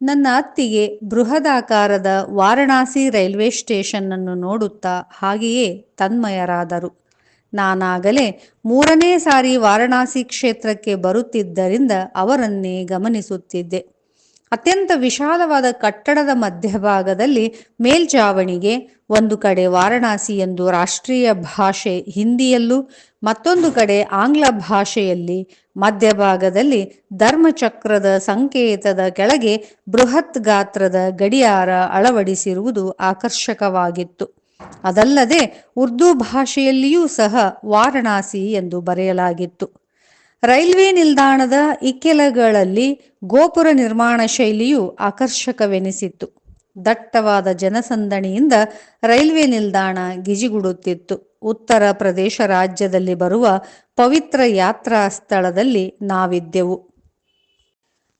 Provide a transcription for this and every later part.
ನನ್ನ ಅತ್ತಿಗೆ ಬೃಹದಾಕಾರದ Varanasi railway station ಅನ್ನು ನೋಡುತ್ತಾ ಹಾಗೆಯೇ ತನ್ಮಯರಾದರು. ನಾನಾಗಲೇ 3ನೇ ಸಾರಿ ವಾರಣಾಸಿ ಕ್ಷೇತ್ರಕ್ಕೆ ಬರುತ್ತಿದ್ದರಿಂದ ಅವರನ್ನೇ ಗಮನಿಸುತ್ತಿದ್ದೆ. ಅತ್ಯಂತ ವಿಶಾಲವಾದ ಕಟ್ಟಡದ ಮಧ್ಯಭಾಗದಲ್ಲಿ ಮೇಲ್ಛಾವಣಿಗೆ ಒಂದು ಕಡೆ ವಾರಣಾಸಿ ಎಂದು ರಾಷ್ಟ್ರೀಯ ಭಾಷೆ ಹಿಂದಿಯಲ್ಲೂ, ಮತ್ತೊಂದು ಕಡೆ ಆಂಗ್ಲ ಭಾಷೆಯಲ್ಲಿ, ಮಧ್ಯಭಾಗದಲ್ಲಿ ಧರ್ಮಚಕ್ರದ ಸಂಕೇತದ ಕೆಳಗೆ ಬೃಹತ್ ಗಾತ್ರದ ಗಡಿಯಾರ ಅಳವಡಿಸಿರುವುದು ಆಕರ್ಷಕವಾಗಿತ್ತು. ಅದಲ್ಲದೆ ಉರ್ದು ಭಾಷೆಯಲ್ಲಿಯೂ ಸಹ ವಾರಣಾಸಿ ಎಂದು ಬರೆಯಲಾಗಿತ್ತು. ರೈಲ್ವೆ ನಿಲ್ದಾಣದ ಇಕ್ಕೆಲಗಳಲ್ಲಿ ಗೋಪುರ ನಿರ್ಮಾಣ ಶೈಲಿಯು ಆಕರ್ಷಕವೆನಿಸಿತ್ತು. ದಟ್ಟವಾದ ಜನಸಂದಣಿಯಿಂದ ರೈಲ್ವೆ ನಿಲ್ದಾಣ ಗಿಜಿಗುಡುತ್ತಿತ್ತು. ಉತ್ತರ ಪ್ರದೇಶ ರಾಜ್ಯದಲ್ಲಿ ಬರುವ ಪವಿತ್ರ ಯಾತ್ರಾ ಸ್ಥಳದಲ್ಲಿ ನಾವಿದ್ದೆವು.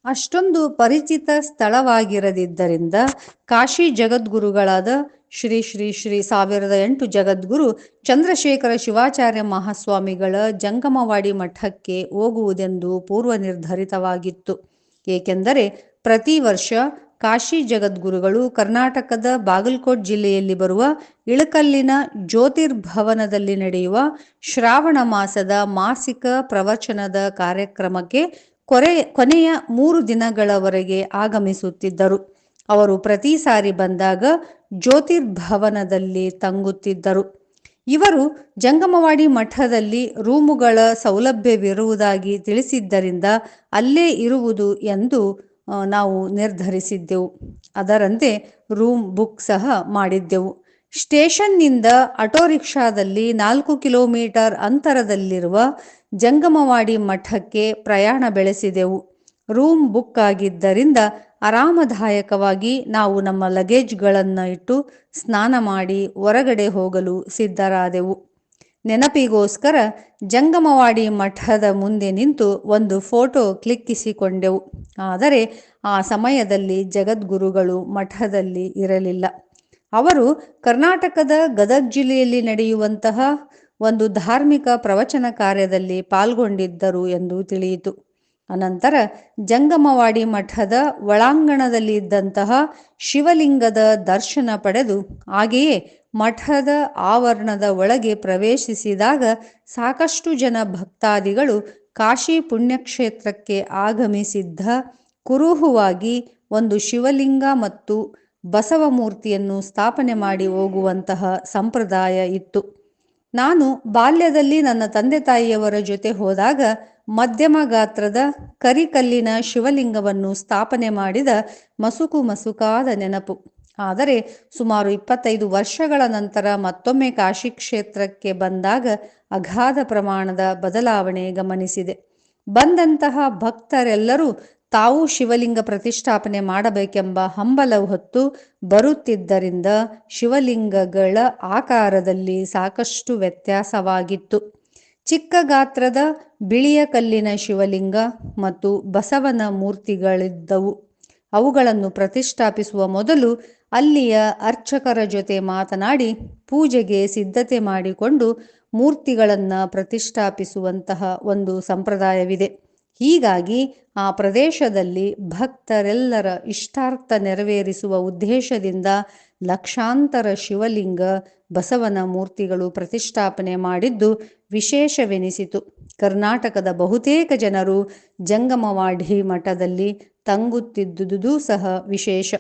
ಅಷ್ಟೊಂದು ಪರಿಚಿತ ಸ್ಥಳವಾಗಿರದಿದ್ದರಿಂದ ಕಾಶಿ ಜಗದ್ಗುರುಗಳಾದ ಶ್ರೀ ಶ್ರೀ ಶ್ರೀ 1008 ಜಗದ್ಗುರು ಚಂದ್ರಶೇಖರ ಶಿವಾಚಾರ್ಯ ಮಹಾಸ್ವಾಮಿಗಳ ಜಂಗಮವಾಡಿ ಮಠಕ್ಕೆ ಹೋಗುವುದೆಂದು ಪೂರ್ವ ನಿರ್ಧರಿತವಾಗಿತ್ತು. ಏಕೆಂದರೆ ಪ್ರತಿ ವರ್ಷ ಕಾಶಿ ಜಗದ್ಗುರುಗಳು ಕರ್ನಾಟಕದ ಬಾಗಲಕೋಟ್ ಜಿಲ್ಲೆಯಲ್ಲಿ ಬರುವ ಇಳಕಲ್ಲಿನ ಜ್ಯೋತಿರ್ಭವನದಲ್ಲಿ ನಡೆಯುವ ಶ್ರಾವಣ ಮಾಸದ ಮಾಸಿಕ ಪ್ರವಚನದ ಕಾರ್ಯಕ್ರಮಕ್ಕೆ ಕೊನೆಯ 3 ದಿನಗಳವರೆಗೆ ಆಗಮಿಸುತ್ತಿದ್ದರು. ಅವರು ಪ್ರತಿ ಸಾರಿ ಬಂದಾಗ ಜ್ಯೋತಿರ್ಭವನದಲ್ಲಿ ತಂಗುತ್ತಿದ್ದರು. ಇವರು ಜಂಗಮವಾಡಿ ಮಠದಲ್ಲಿ ರೂಮುಗಳ ಸೌಲಭ್ಯವಿರುವುದಾಗಿ ತಿಳಿಸಿದ್ದರಿಂದ ಅಲ್ಲೇ ಇರುವುದು ಎಂದು ನಾವು ನಿರ್ಧರಿಸಿದ್ದೆವು. ಅದರಂತೆ ರೂಮ್ ಬುಕ್ ಸಹ ಮಾಡಿದ್ದೆವು. ಸ್ಟೇಷನ್ನಿಂದ ಆಟೋ ರಿಕ್ಷಾದಲ್ಲಿ 4 ಕಿಲೋಮೀಟರ್ ಅಂತರದಲ್ಲಿರುವ ಜಂಗಮವಾಡಿ ಮಠಕ್ಕೆ ಪ್ರಯಾಣ ಬೆಳೆಸಿದೆವು. ರೂಮ್ ಬುಕ್ ಆಗಿದ್ದರಿಂದ ಆರಾಮದಾಯಕವಾಗಿ ನಾವು ನಮ್ಮ ಲಗೇಜ್ಗಳನ್ನು ಇಟ್ಟು ಸ್ನಾನ ಮಾಡಿ ಹೊರಗಡೆ ಹೋಗಲು ಸಿದ್ಧರಾದೆವು. ನೆನಪಿಗೋಸ್ಕರ ಜಂಗಮವಾಡಿ ಮಠದ ಮುಂದೆ ನಿಂತು ಒಂದು ಫೋಟೋ ಕ್ಲಿಕ್ಕಿಸಿಕೊಂಡೆವು. ಆದರೆ ಆ ಸಮಯದಲ್ಲಿ ಜಗದ್ಗುರುಗಳು ಮಠದಲ್ಲಿ ಇರಲಿಲ್ಲ. ಅವರು ಕರ್ನಾಟಕದ ಗದಗ ಜಿಲ್ಲೆಯಲ್ಲಿ ನಡೆಯುವಂತಹ ಒಂದು ಧಾರ್ಮಿಕ ಪ್ರವಚನ ಕಾರ್ಯದಲ್ಲಿ ಪಾಲ್ಗೊಂಡಿದ್ದರು ಎಂದು ತಿಳಿಯಿತು. ಅನಂತರ ಜಂಗಮವಾಡಿ ಮಠದ ಒಳಾಂಗಣದಲ್ಲಿ ಇದ್ದಂತಹ ಶಿವಲಿಂಗದ ದರ್ಶನ ಪಡೆದು ಹಾಗೆಯೇ ಮಠದ ಆವರಣದ ಒಳಗೆ ಪ್ರವೇಶಿಸಿದಾಗ ಸಾಕಷ್ಟು ಜನ ಭಕ್ತಾದಿಗಳು ಕಾಶಿ ಪುಣ್ಯಕ್ಷೇತ್ರಕ್ಕೆ ಆಗಮಿಸಿದ್ದ ಕುರುಹುವಾಗಿ ಒಂದು ಶಿವಲಿಂಗ ಮತ್ತು ಬಸವ ಮೂರ್ತಿಯನ್ನು ಸ್ಥಾಪನೆ ಮಾಡಿ ಹೋಗುವಂತಹ ಸಂಪ್ರದಾಯ ಇತ್ತು. ನಾನು ಬಾಲ್ಯದಲ್ಲಿ ನನ್ನ ತಂದೆ ತಾಯಿಯವರ ಜೊತೆ ಹೋದಾಗ ಮಧ್ಯಮ ಗಾತ್ರದ ಕರಿಕಲ್ಲಿನ ಶಿವಲಿಂಗವನ್ನು ಸ್ಥಾಪನೆ ಮಾಡಿದ ಮಸುಕಾದ ನೆನಪು. ಆದರೆ ಸುಮಾರು 25 ವರ್ಷಗಳ ನಂತರ ಮತ್ತೊಮ್ಮೆ ಕಾಶಿ ಕ್ಷೇತ್ರಕ್ಕೆ ಬಂದಾಗ ಅಗಾಧ ಪ್ರಮಾಣದ ಬದಲಾವಣೆ ಗಮನಿಸಿದೆ. ಬಂದಂತಹ ಭಕ್ತರೆಲ್ಲರೂ ತಾವು ಶಿವಲಿಂಗ ಪ್ರತಿಷ್ಠಾಪನೆ ಮಾಡಬೇಕೆಂಬ ಹಂಬಲ ಹೊತ್ತು ಬರುತ್ತಿದ್ದರಿಂದ ಶಿವಲಿಂಗಗಳ ಆಕಾರದಲ್ಲಿ ಸಾಕಷ್ಟು ವ್ಯತ್ಯಾಸವಾಗಿತ್ತು. ಚಿಕ್ಕ ಗಾತ್ರದ ಬಿಳಿಯ ಕಲ್ಲಿನ ಶಿವಲಿಂಗ ಮತ್ತು ಬಸವನ ಮೂರ್ತಿಗಳಿದ್ದವು. ಅವುಗಳನ್ನು ಪ್ರತಿಷ್ಠಾಪಿಸುವ ಮೊದಲು ಅಲ್ಲಿಯ ಅರ್ಚಕರ ಜೊತೆ ಮಾತನಾಡಿ ಪೂಜೆಗೆ ಸಿದ್ಧತೆ ಮಾಡಿಕೊಂಡು ಮೂರ್ತಿಗಳನ್ನು ಪ್ರತಿಷ್ಠಾಪಿಸುವಂತಹ ಒಂದು ಸಂಪ್ರದಾಯವಿದೆ. ಹೀಗಾಗಿ ಆ ಪ್ರದೇಶದಲ್ಲಿ ಭಕ್ತರೆಲ್ಲರ ಇಷ್ಟಾರ್ಥ ನೆರವೇರಿಸುವ ಉದ್ದೇಶದಿಂದ ಲಕ್ಷಾಂತರ ಶಿವಲಿಂಗ, ಬಸವನ ಮೂರ್ತಿಗಳು ಪ್ರತಿಷ್ಠಾಪನೆ ಮಾಡಿದ್ದು ವಿಶೇಷವೆನಿಸಿತು. ಕರ್ನಾಟಕದ ಬಹುತೇಕ ಜನರು ಜಂಗಮವಾಡಿ ಮಠದಲ್ಲಿ ತಂಗುತ್ತಿದ್ದುದು ಸಹ ವಿಶೇಷ.